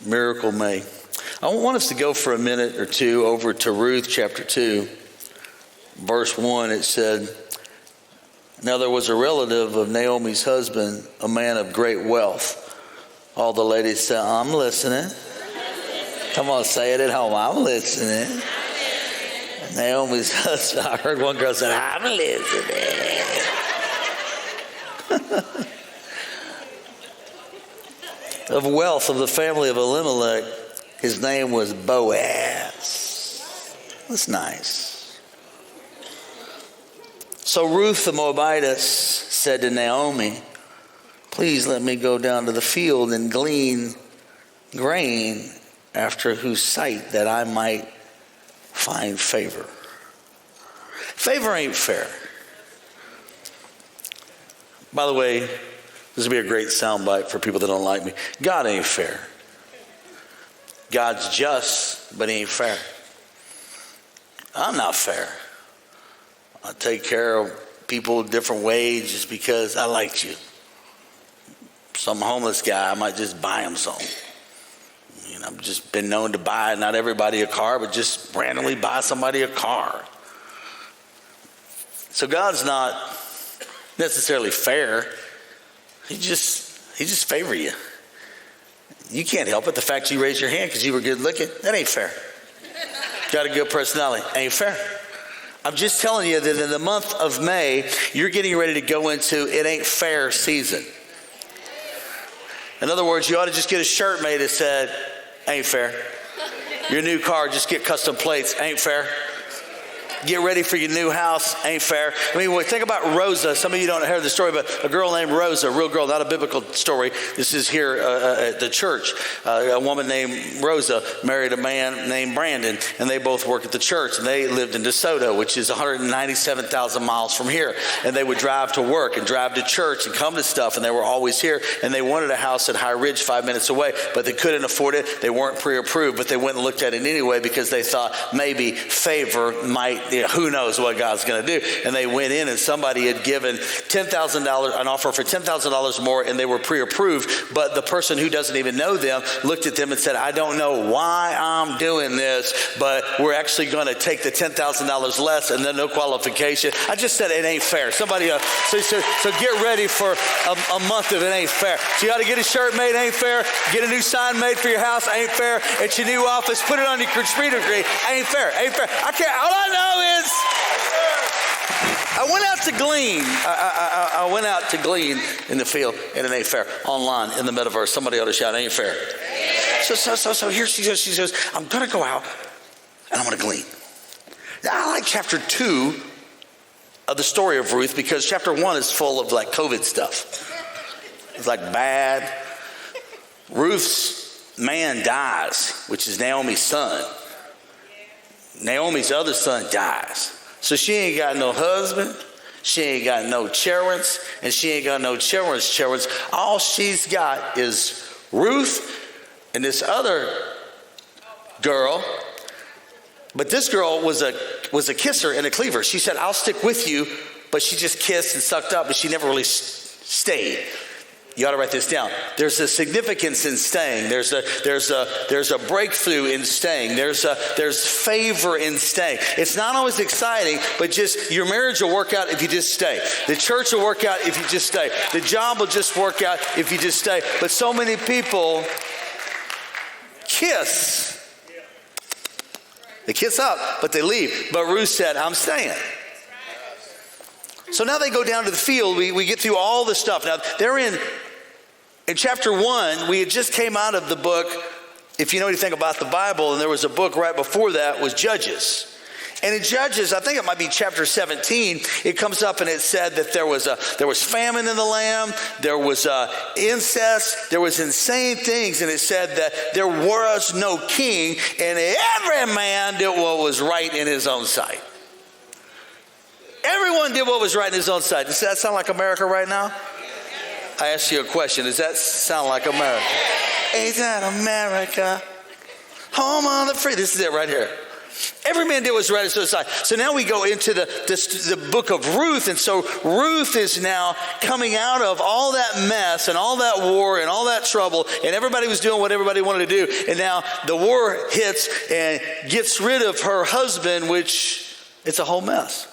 Miracle May. I want us to go for a minute or two over to Ruth chapter 2, verse 1. It said, "Now there was a relative of Naomi's husband, a man of great wealth." All the ladies said, "I'm listening." Come on, say it at home. I'm listening. Naomi's husband, I heard one girl say, "I'm listening." Of wealth of the family of Elimelech, his name was Boaz. That's nice. So Ruth the Moabitess said to Naomi, "Please let me go down to the field and glean grain after whose sight that I might find favor." Favor ain't fair. By the way, this would be a great soundbite for people that don't like me. God ain't fair. God's just, but he ain't fair. I'm not fair. I take care of people different ways just because I liked you. Some homeless guy, I might just buy him something. I've just been known to buy, not everybody a car, but just randomly buy somebody a car. So God's not necessarily fair. He just favor you. You can't help it. The fact you raised your hand because you were good looking, that ain't fair. Got a good personality, ain't fair. I'm just telling you that in the month of May, you're getting ready to go into it ain't fair season. In other words, you ought to just get a shirt made that said, "Ain't fair." Your new car, just get custom plates, ain't fair. Get ready for your new house, ain't fair. I mean, think about Rosa. Some of you don't hear the story, but a girl named Rosa, a real girl, not a biblical story. This is here at the church. A woman named Rosa married a man named Brandon, and they both work at the church. And they lived in DeSoto, which is 197,000 miles from here. And they would drive to work and drive to church and come to stuff, and they were always here. And they wanted a house at High Ridge 5 minutes away, but they couldn't afford it. They weren't pre-approved, but they went and looked at it anyway because they thought maybe favor might, who knows what God's going to do. And they went in, and somebody had given $10,000, an offer for $10,000 more, and they were pre-approved. But the person who doesn't even know them looked at them and said, "I don't know why I'm doing this, but we're actually going to take the $10,000 less and then no qualification." I just said it ain't fair. Somebody, so get ready for a month of it ain't fair. So you got to get a shirt made, ain't fair. Get a new sign made for your house, ain't fair. At your new office, put it on your computer screen, ain't fair, ain't fair. I can't. All I know is I went out to glean. I went out to glean in the field, and it ain't fair. Online in the metaverse, somebody ought to shout, "Ain't fair." So here she goes. She says, "I'm going to go out and I'm going to glean." Now, I like chapter 2 of the story of Ruth because chapter 1 is full of like COVID stuff. It's like bad. Ruth's man dies, which is Naomi's son. Naomi's other son dies. So she ain't got no husband, she ain't got no children, and she ain't got no children's children. All she's got is Ruth and this other girl. But this girl was a kisser and a cleaver. She said, "I'll stick with you," but she just kissed and sucked up, but she never really stayed. You ought to write this down. There's a significance in staying. There's a breakthrough in staying. There's favor in staying. It's not always exciting, but just your marriage will work out if you just stay. The church will work out if you just stay. The job will just work out if you just stay. But so many people kiss. They kiss up, but they leave. But Ruth said, "I'm staying." So now they go down to the field. We get through all this stuff. Now they're in chapter 1. We had just came out of the book, if you know anything about the Bible, and there was a book right before that was Judges. And in Judges, I think it might be chapter 17, it comes up and it said that there was famine in the land, there was incest, there was insane things, and it said that there was no king, and every man did what was right in his own sight. Everyone did what was right in his own sight. Does that sound like America right now? I ask you a question. Does that sound like America? Ain't that America? Home on the free. This is it right here. Every man did what was right in his sight. So now we go into the book of Ruth. And so Ruth is now coming out of all that mess and all that war and all that trouble. And everybody was doing what everybody wanted to do. And now the war hits and gets rid of her husband, which it's a whole mess.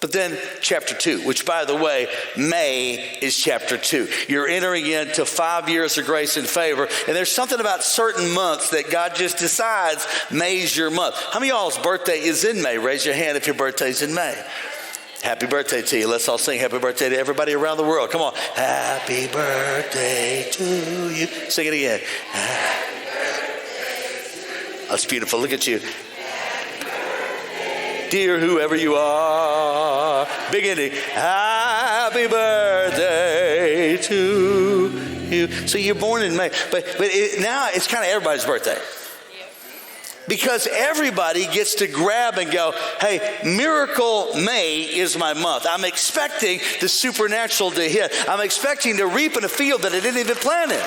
But then chapter 2, which by the way, May is chapter 2. You're entering into 5 years of grace and favor. And there's something about certain months that God just decides May's your month. How many of y'all's birthday is in May? Raise your hand if your birthday's in May. Happy birthday to you. Let's all sing happy birthday to everybody around the world. Come on. Happy birthday to you. Sing it again. Happy birthday. That's beautiful. Look at you. Dear whoever you are, big ending, happy birthday to you. So you're born in May, but now it's kind of everybody's birthday. Because everybody gets to grab and go, hey, Miracle May is my month. I'm expecting the supernatural to hit. I'm expecting to reap in a field that I didn't even plant in.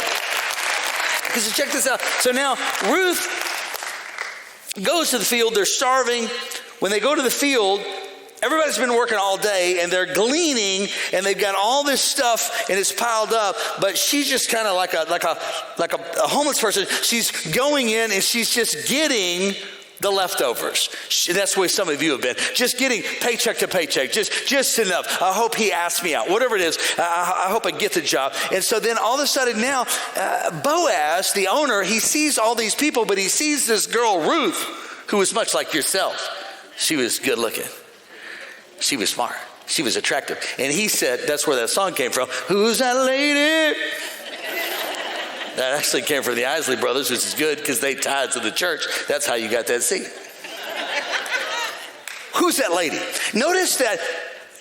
Because check this out. So now Ruth goes to the field. They're starving. When they go to the field, everybody's been working all day and they're gleaning and they've got all this stuff and it's piled up, but she's just kind of like a homeless person. She's going in and she's just getting the leftovers. That's where some of you have been. Just getting paycheck to paycheck. Just enough. I hope he asks me out. Whatever it is, I hope I get the job. And so then all of a sudden now, Boaz, the owner, he sees all these people, but he sees this girl, Ruth, who is much like yourself. She was good looking. She was smart. She was attractive. And he said, that's where that song came from. Who's that lady? That actually came from the Isley Brothers, which is good because they tied to the church. That's how you got that seat. Who's that lady? Notice that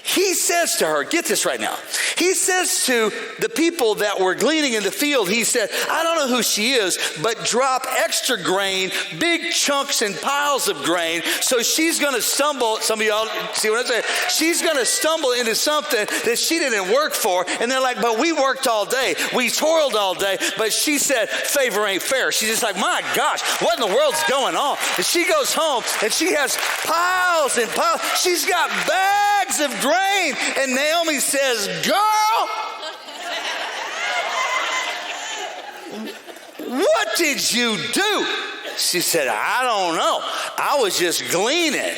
he says to her, get this right now. He says to the people that were gleaning in the field, he said, I don't know who she is, but drop extra grain, big chunks and piles of grain. So she's going to stumble. Some of y'all see what I'm saying? She's going to stumble into something that she didn't work for. And they're like, but we worked all day. We toiled all day. But she said, favor ain't fair. She's just like, my gosh, what in the world's going on? And she goes home and she has piles and piles. She's got bags of grain. And Naomi says, girl, what did you do? She said, I don't know. I was just gleaning.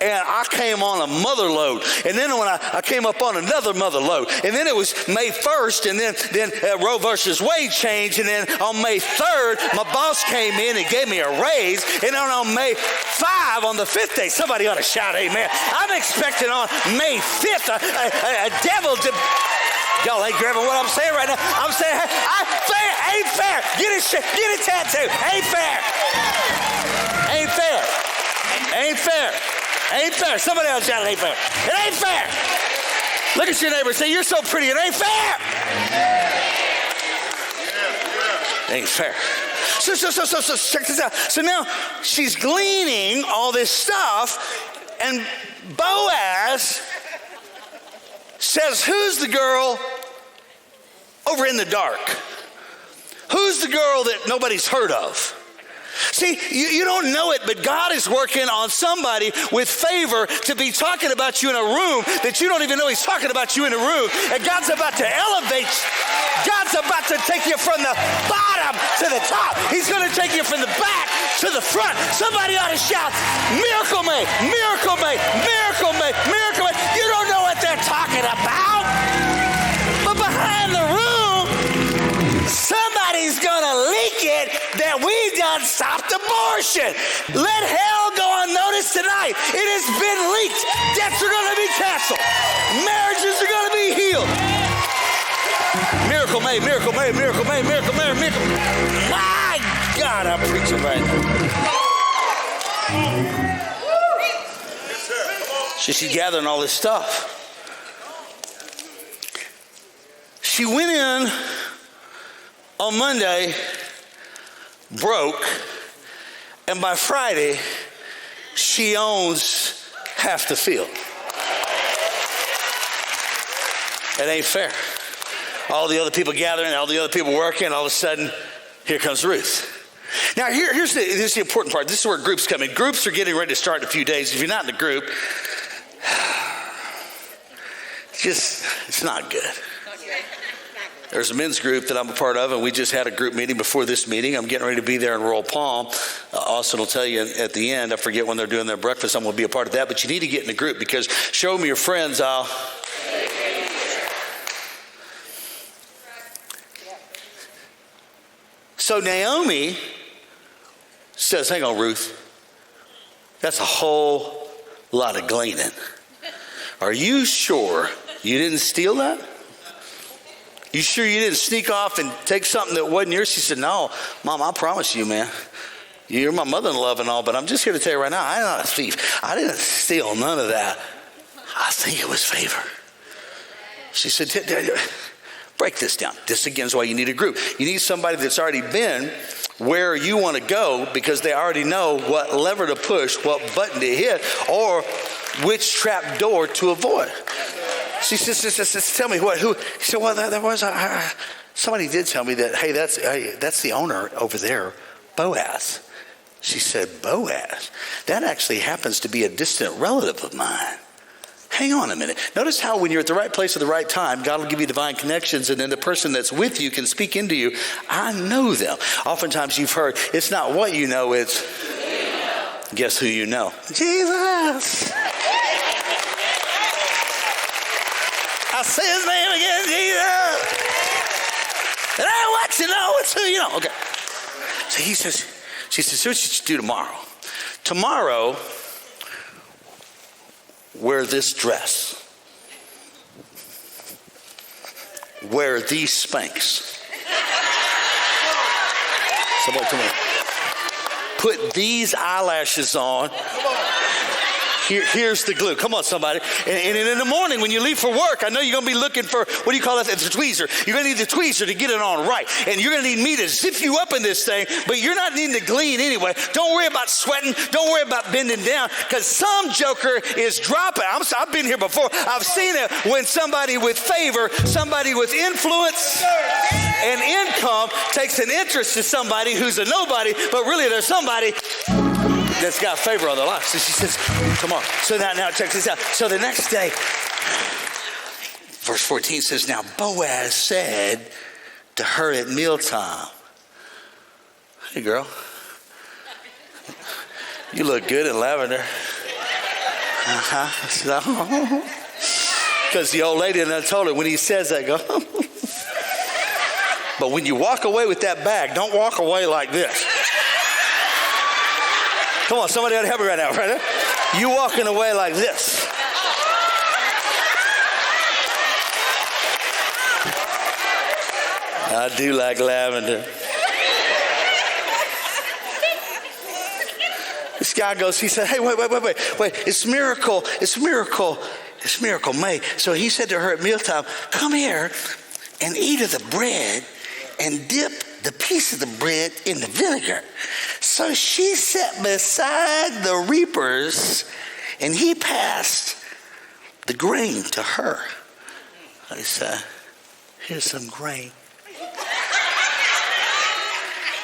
And I came on a mother load. And then when I came up on another mother load. And then it was May 1st. And then Roe versus Wade changed. And then on May 3rd, my boss came in and gave me a raise. And then on May 5, on the 5th day, somebody ought to shout amen. I'm expecting on May 5th a devil to... Y'all ain't grabbing what I'm saying right now. I'm saying, ain't fair. Get a tattoo. Ain't fair. Ain't fair. Ain't fair. Ain't fair. Somebody else shout it ain't fair. It ain't fair. Look at your neighbor and say, you're so pretty. It ain't fair. It ain't fair. So check this out. So now she's gleaning all this stuff, and Boaz says, who's the girl over in the dark? Who's the girl that nobody's heard of? See, you don't know it, but God is working on somebody with favor to be talking about you in a room that you don't even know he's talking about you in a room. And God's about to elevate. God's about to take you from the bottom to the top. He's going to take you from the back to the front. Somebody ought to shout, Miracle May, Miracle May, Miracle May, Miracle May. You don't know what they're talking about. But behind the room, somebody's going to leak it that we done stopped abortion. Let hell go unnoticed tonight. It has been leaked. Debts are going to be canceled. Marriages are going to be healed. Miracle May, Miracle May, Miracle May, Miracle May, Miracle May. My God, I'm preaching right now. So she's gathering all this stuff. She went in on Monday, broke, and by Friday, she owns half the field. It ain't fair. All the other people gathering, all the other people working, all of a sudden, here comes Ruth. Now, here's the important part. This is where groups come in. Groups are getting ready to start in a few days. If you're not in the group, it's not good. There's a men's group that I'm a part of, and we just had a group meeting before this meeting. I'm getting ready to be there in Royal Palm. Austin will tell you at the end. I forget when they're doing their breakfast. I'm going to be a part of that. But you need to get in a group, because show me your friends. So Naomi says, hang on, Ruth. That's a whole lot of gleaning. Are you sure you didn't steal that? You sure you didn't sneak off and take something that wasn't yours? She said, no, Mom, I promise you, man. You're my mother-in-law and all, but I'm just here to tell you right now, I'm not a thief. I didn't steal none of that. I think it was favor. She said, break this down. This again is why you need a group. You need somebody that's already been where you want to go, because they already know what lever to push, what button to hit, or which trap door to avoid. She says, tell me who? She said, well, there was somebody did tell me that, hey, that's the owner over there, Boaz. She said, Boaz? That actually happens to be a distant relative of mine. Hang on a minute. Notice how when you're at the right place at the right time, God will give you divine connections, and then the person that's with you can speak into you. I know them. Oftentimes you've heard, it's not what you know, it's guess who you know. Jesus. I say his name again, Jesus. It ain't what you know, it's who you know. Okay. So she says, here's what you do tomorrow. Tomorrow, wear this dress. Wear these Spanx. Somebody come on. Put these eyelashes on. Here's the glue. Come on, somebody. And in the morning when you leave for work, I know you're going to be looking for, what do you call it? It's a tweezer. You're going to need the tweezer to get it on right. And you're going to need me to zip you up in this thing, but you're not needing to glean anyway. Don't worry about sweating. Don't worry about bending down, because some joker is dropping. I've been here before. I've seen it when somebody with favor, somebody with influence and income takes an interest in somebody who's a nobody, but really there's somebody that's got favor on their life. So she says, come on. So now check this out. So the next day, verse 14 says, now Boaz said to her at mealtime, hey girl, you look good in lavender. Because the old lady and I told her, when he says that, go. But when you walk away with that bag, don't walk away like this. Come on, somebody ought to help me right now, right there. You walking away like this. I do like lavender. This guy goes, he said, hey, wait. It's miracle May. So he said to her at mealtime, come here and eat of the bread and dip the piece of the bread in the vinegar. So she sat beside the reapers, and he passed the grain to her. He said, here's some grain.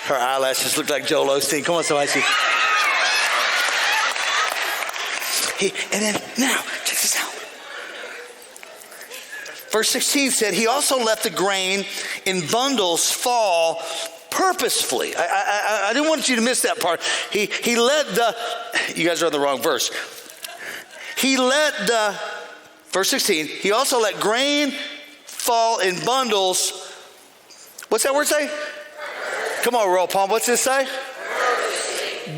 Her eyelashes looked like Joel Osteen. Come on, somebody. And then, now, check this out. Verse 16 said, he also let the grain in bundles fall purposefully. I didn't want you to miss that part. He let you guys are on the wrong verse. Verse 16, he also let grain fall in bundles. What's that word say? Come on, Royal Palm. What's this say?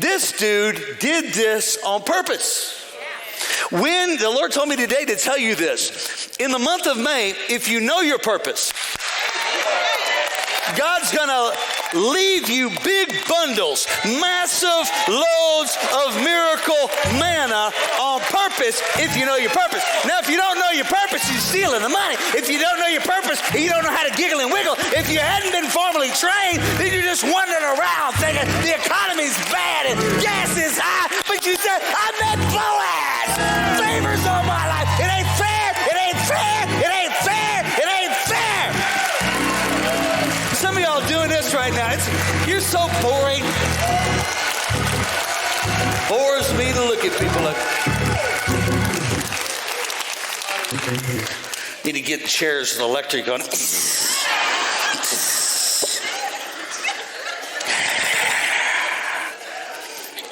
This dude did this on purpose. When the Lord told me today to tell you this, in the month of May, if you know your purpose, God's going to leave you big bundles, massive loads of miracle manna on purpose if you know your purpose. Now, if you don't know your purpose, you're stealing the money. If you don't know your purpose, you don't know how to giggle and wiggle. If you hadn't been formally trained, then you're just wandering around thinking the economy's bad and gas is high. But you said, I met Boaz. Favors on my life. It ain't fair. It ain't fair. It ain't fair. It ain't fair. Some of y'all doing this right right now. You're so boring. Bores me to look at people like. Need to get chairs and electric on.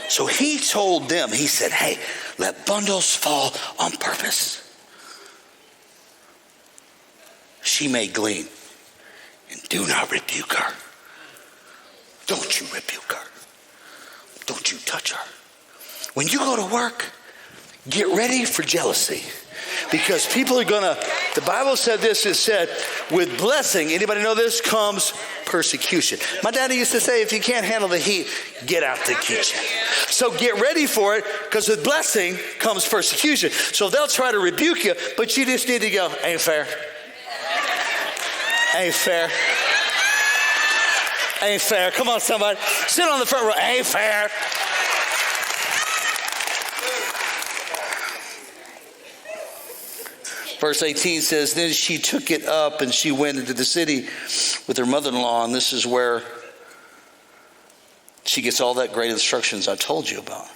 So he told them, he said, hey, let bundles fall on purpose. She may glean, and do not rebuke her. Don't you rebuke her. Don't you touch her. When you go to work, get ready for jealousy. Because people are the Bible said this, it said, with blessing, anybody know this, comes persecution. My daddy used to say, if you can't handle the heat, get out the kitchen. So get ready for it, because with blessing comes persecution. So they'll try to rebuke you, but you just need to go, ain't fair. Ain't fair. Ain't fair. Come on, somebody. Sit on the front row. Ain't fair. Verse 18 says, then she took it up and she went into the city with her mother-in-law. And this is where she gets all that great instructions I told you about.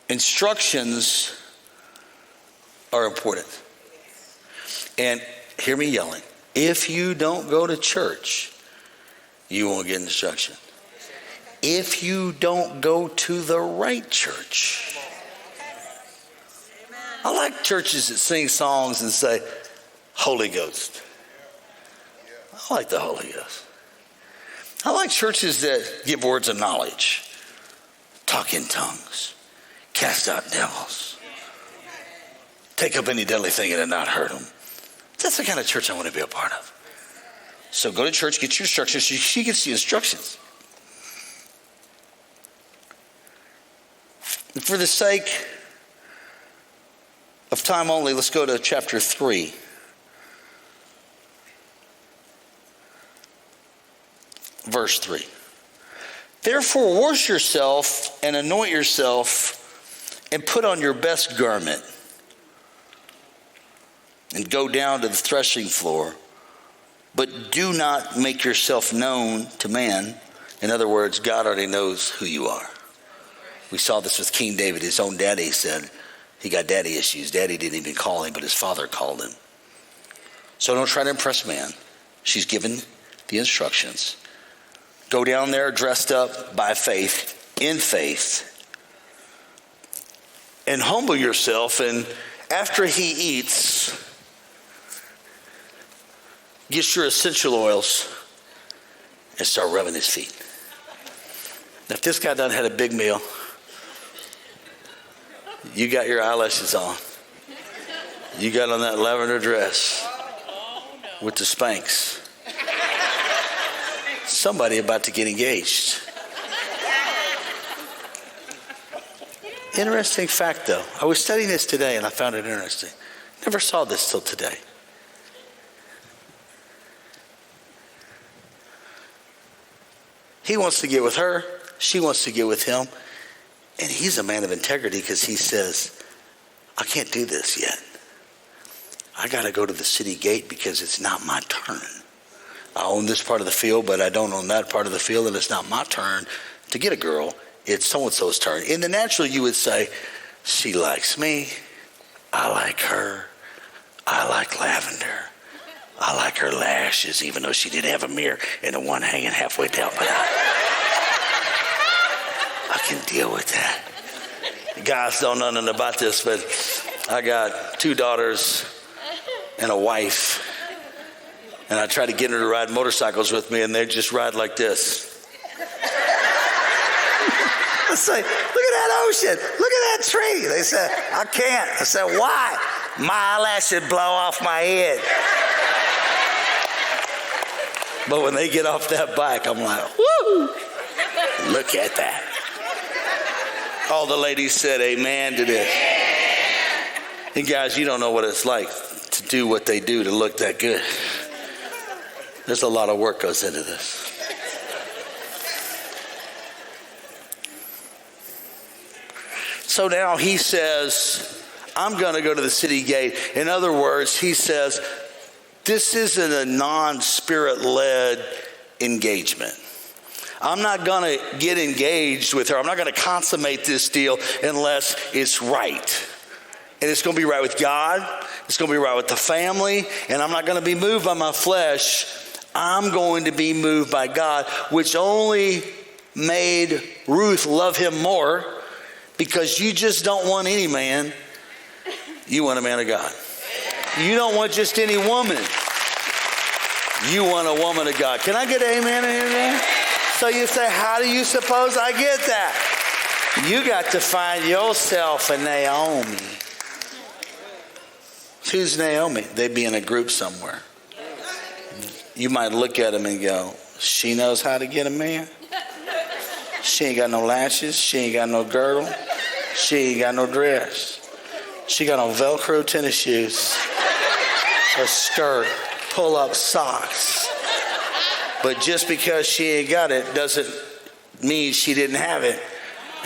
Instructions are important. And hear me yelling. If you don't go to church, you won't get instruction. If you don't go to the right church. I like churches that sing songs and say, Holy Ghost. I like the Holy Ghost. I like churches that give words of knowledge, talk in tongues, cast out devils, take up any deadly thing and not hurt them. That's the kind of church I want to be a part of. So go to church, get your instructions. She gets the instructions. And for the sake of time only, let's go to chapter 3. Verse 3. Therefore wash yourself and anoint yourself and put on your best garment and go down to the threshing floor, but do not make yourself known to man. In other words, God already knows who you are. We saw this with King David. His own daddy said, he got daddy issues. Daddy didn't even call him, but his father called him. So don't try to impress man. She's given the instructions. Go down there dressed up by faith, in faith, and humble yourself. And after he eats, get your essential oils and start rubbing his feet. Now, if this guy done had a big meal, you got your eyelashes on. You got on that lavender dress with the Spanx. Somebody about to get engaged. Interesting fact, though. I was studying this today and I found it interesting. Never saw this till today. He wants to get with her. She wants to get with him. And he's a man of integrity because he says, I can't do this yet. I got to go to the city gate because it's not my turn. I own this part of the field, but I don't own that part of the field, and it's not my turn to get a girl. It's so-and-so's turn. In the natural, you would say, she likes me. I like her. I like lavender. I like her lashes, even though she did have a mirror and the one hanging halfway down. But I can deal with that. Guys don't know nothing about this, but I got 2 daughters and a wife. And I try to get her to ride motorcycles with me, and they just ride like this. I say, look at that ocean. Look at that tree. They said, I can't. I said, why? My eyelashes blow off my head. But when they get off that bike, I'm like, woo! Look at that. All the ladies said amen to this. And guys, you don't know what it's like to do what they do to look that good. There's a lot of work goes into this. So now he says, I'm going to go to the city gate. In other words, he says, This isn't a non-spirit-led engagement. I'm not going to get engaged with her. I'm not going to consummate this deal unless it's right. And it's going to be right with God. It's going to be right with the family. And I'm not going to be moved by my flesh. I'm going to be moved by God, which only made Ruth love him more, because you just don't want any man. You want a man of God. You don't want just any woman. You want a woman of God. Can I get an amen in here? So you say, how do you suppose I get that? You got to find yourself a Naomi. Who's Naomi? They'd be in a group somewhere. You might look at them and go, she knows how to get a man. She ain't got no lashes. She ain't got no girdle. She ain't got no dress. She got on Velcro tennis shoes, a skirt, pull-up socks. But just because she ain't got it doesn't mean she didn't have it.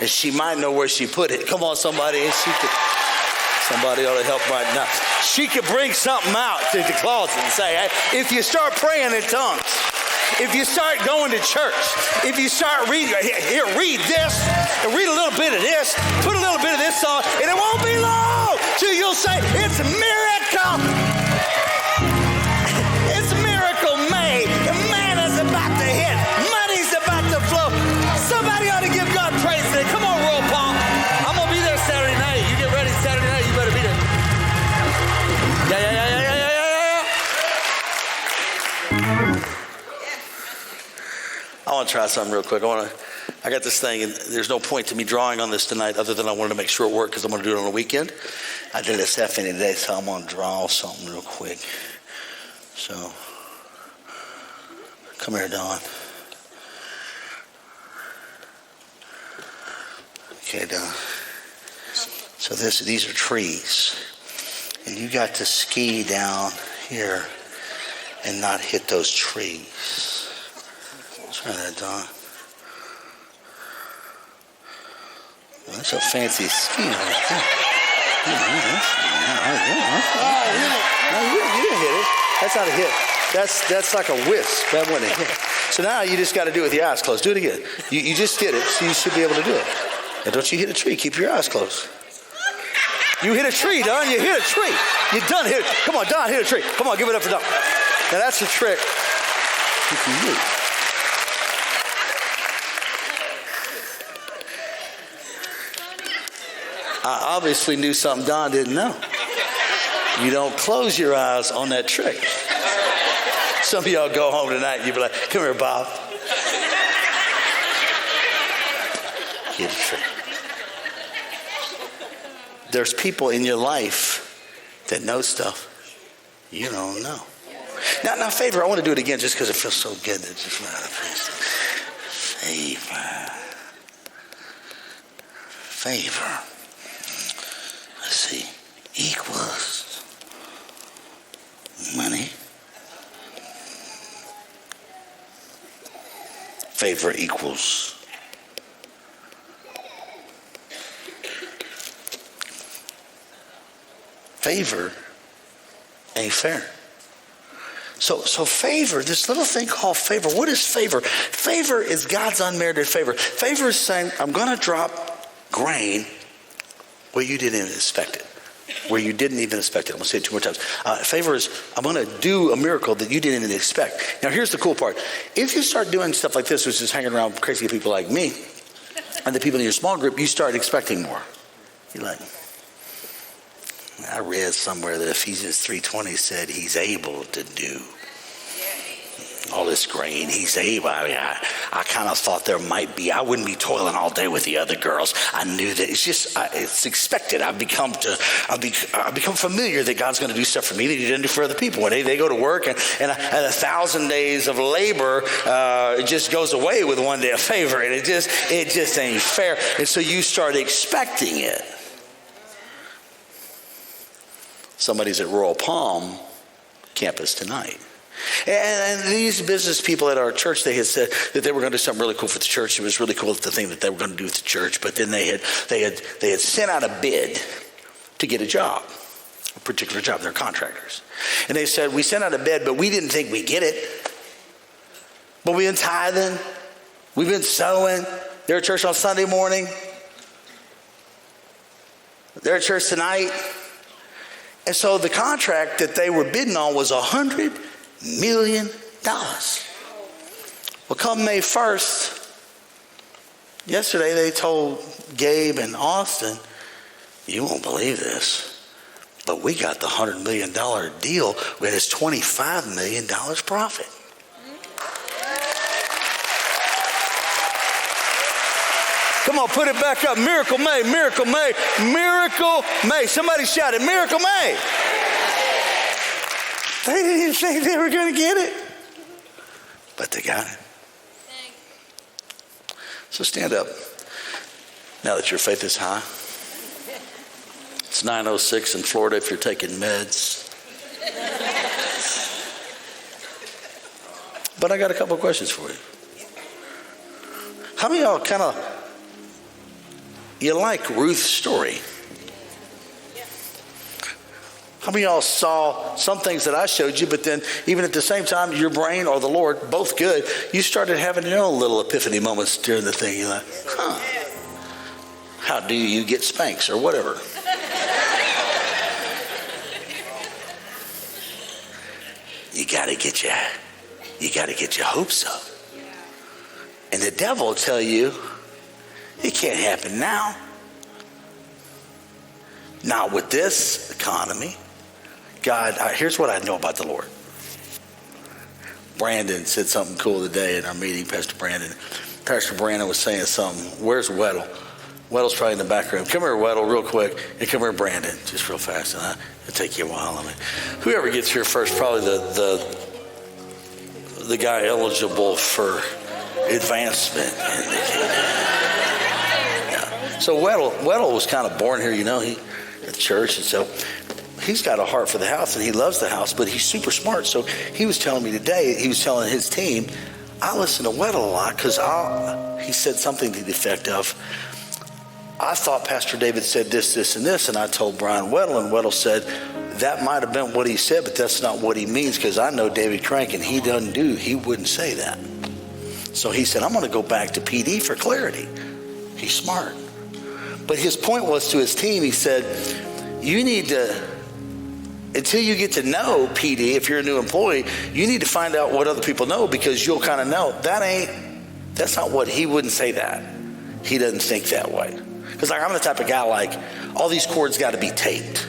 And she might know where she put it. Come on, somebody. Somebody ought to help right now. She could bring something out to the closet and say, hey, if you start praying in tongues, if you start going to church, if you start reading, here, read this, and read a little bit of this, put a little bit of this on, and it won't be long till you'll say, it's a miracle. It's a miracle made. The man is about to hit. Money's about to flow. Somebody ought to give God praise today. Come on, Royal Palm. I'm going to be there Saturday night. You get ready Saturday night, you better be there. Yeah. I want to try something real quick. I got this thing, and there's no point to me drawing on this tonight other than I wanted to make sure it worked because I'm going to do it on the weekend. I did a Stephanie today, so I'm going to draw something real quick. So, come here, Dawn. Okay, Dawn. So these are trees. And you got to ski down here and not hit those trees. Try that, Don. Well, that's a fancy ski right there. You didn't hit it. That's not a hit. That's like a whisk. That wasn't a hit. So now you just got to do it with your eyes closed. Do it again. You just did it, so you should be able to do it. And don't you hit a tree. Keep your eyes closed. You hit a tree, Don. You hit a tree. You done hit it. Come on, Don, hit a tree. Come on, give it up for Don. Now that's a trick you can use. I obviously knew something Don didn't know. You don't close your eyes on that trick. Some of y'all go home tonight and you'll be like, come here, Bob. Hit a trick. There's people in your life that know stuff you don't know. Now, favor, I want to do it again just because it feels so good. Favor. Let's see. Equals money. Favor equals favor ain't fair. So favor, this little thing called favor, what is favor? Favor is God's unmerited favor. Favor is saying, I'm going to drop grain where you didn't even expect it. Where you didn't even expect it. I'm going to say it 2 more times. Favor is, I'm going to do a miracle that you didn't even expect. Now, here's the cool part. If you start doing stuff like this, which is hanging around crazy people like me, and the people in your small group, you start expecting more. You're like, I read somewhere that Ephesians 3:20 said he's able to do all this grain. He's able. I kind of thought there might be. I wouldn't be toiling all day with the other girls. I knew that it's expected. I've become familiar that God's going to do stuff for me that he didn't do for other people. When they go to work and 1,000 days of labor, it just goes away with 1 day of favor, and it just ain't fair. And so you start expecting it. Somebody's at Royal Palm campus tonight. And these business people at our church, they had said that they were going to do something really cool for the church. It was really cool, the thing that they were going to do with the church. But then they had sent out a bid to get a job. particular job. They're contractors. And they said, we sent out a bid, but we didn't think we'd get it. But we've been tithing. We've been sowing. They're at church on Sunday morning. They're at church tonight. And so the contract that they were bidding on was $100 million. Well, come May 1st, yesterday they told Gabe and Austin, you won't believe this, but we got the $100 million deal with his $25 million profit. Come on, put it back up. Miracle May, Miracle May, Miracle May. Somebody shout it, Miracle May. They didn't think they were going to get it, but they got it. So stand up now that your faith is high. It's 9:06 in Florida if you're taking meds. But I got a couple of questions for you. How many of y'all you like Ruth's story? How many of y'all saw some things that I showed you, but then even at the same time, your brain or the Lord, both good, you started having your own little epiphany moments during the thing. You're like, how do you get Spanx or whatever? You got to get your hopes up. And the devil will tell you, it can't happen now. Not with this economy. God, here's what I know about the Lord. Brandon said something cool today in our meeting, Pastor Brandon. Pastor Brandon was saying something. Where's Weddle? Weddle's probably in the back room. Come here, Weddle, real quick. And come here, Brandon, just real fast. And it'll take you a while. Whoever gets here first, probably the guy eligible for advancement. Yeah. So Weddle was kind of born here, he at the church, and so he's got a heart for the house, and he loves the house, but he's super smart. So he was telling me today, he was telling his team, I listen to Weddle a lot because he said something to the effect of, I thought Pastor David said this, this, and this, and I told Brian Weddle, and Weddle said, that might have been what he said, but that's not what he means, because I know David Crank, and he wouldn't say that. So he said, I'm going to go back to PD for clarity. He's smart. But his point was to his team, he said, you need to, until you get to know PD, if you're a new employee, you need to find out what other people know, because you'll kind of know, that's not what he wouldn't say that. He doesn't think that way. Because I'm the type of guy all these cords got to be taped.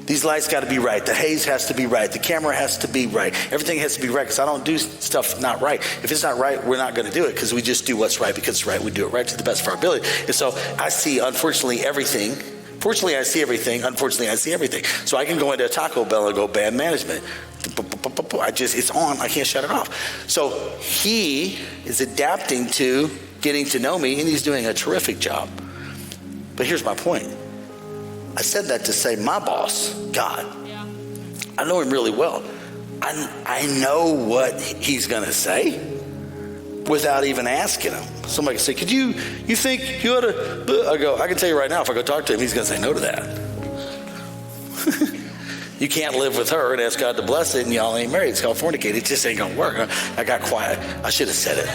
These lights got to be right. The haze has to be right. The camera has to be right. Everything has to be right, because I don't do stuff not right. If it's not right, we're not going to do it, because we just do what's right because it's right. We do it right to the best of our ability. And so I see, unfortunately, everything. Fortunately, I see everything. Unfortunately, I see everything. So I can go into a Taco Bell and go, bad management. It's on. I can't shut it off. So he is adapting to getting to know me, and he's doing a terrific job. But here's my point. I said that to say my boss, God, I know him really well. I know what he's going to say without even asking him. Somebody can say, you think you ought to? I go, I can tell you right now, if I go talk to him, he's going to say no to that. You can't live with her and ask God to bless it, and y'all ain't married. It's called fornicate. It just ain't going to work. I got quiet. I should have said it.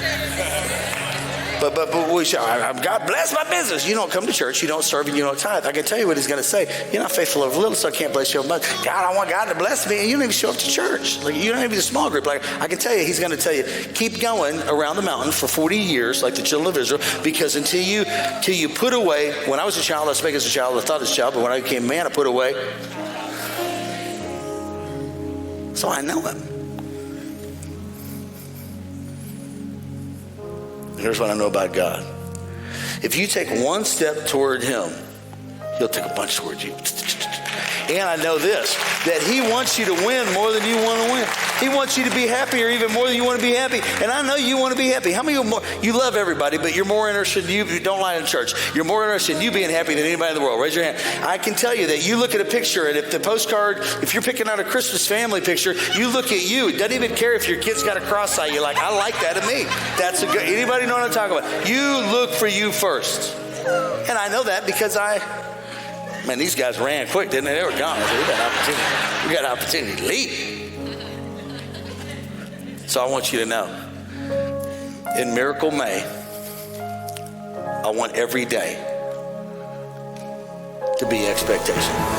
But God bless my business. You don't come to church, you don't serve, and you don't tithe. I can tell you what he's going to say. You're not faithful over little, so I can't bless you over much. God, I want God to bless me, and you don't even show up to church. You don't even be a small group. I can tell you, he's going to tell you, keep going around the mountain for 40 years, like the children of Israel, because until you put away. When I was a child, I was speaking as a child, I thought as a child, but when I became a man, I put away. So I know him. Here's what I know about God. If you take one step toward him, he'll take a bunch towards you. And I know this, that he wants you to win more than you want to win. He wants you to be happier even more than you want to be happy. And I know you want to be happy. How many of you love everybody, but you're more interested in you, don't lie in church. You're more interested in you being happy than anybody in the world. Raise your hand. I can tell you that you look at a picture, and if the postcard, if you're picking out a Christmas family picture, you look at you. It doesn't even care if your kid's got a cross eye. You're like, I like that in me. That's a good, anybody know what I'm talking about? You look for you first. And I know that because Man, these guys ran quick, didn't they? They were gone. I said, we got an opportunity to leave. So I want you to know, in Miracle May, I want every day to be expectation.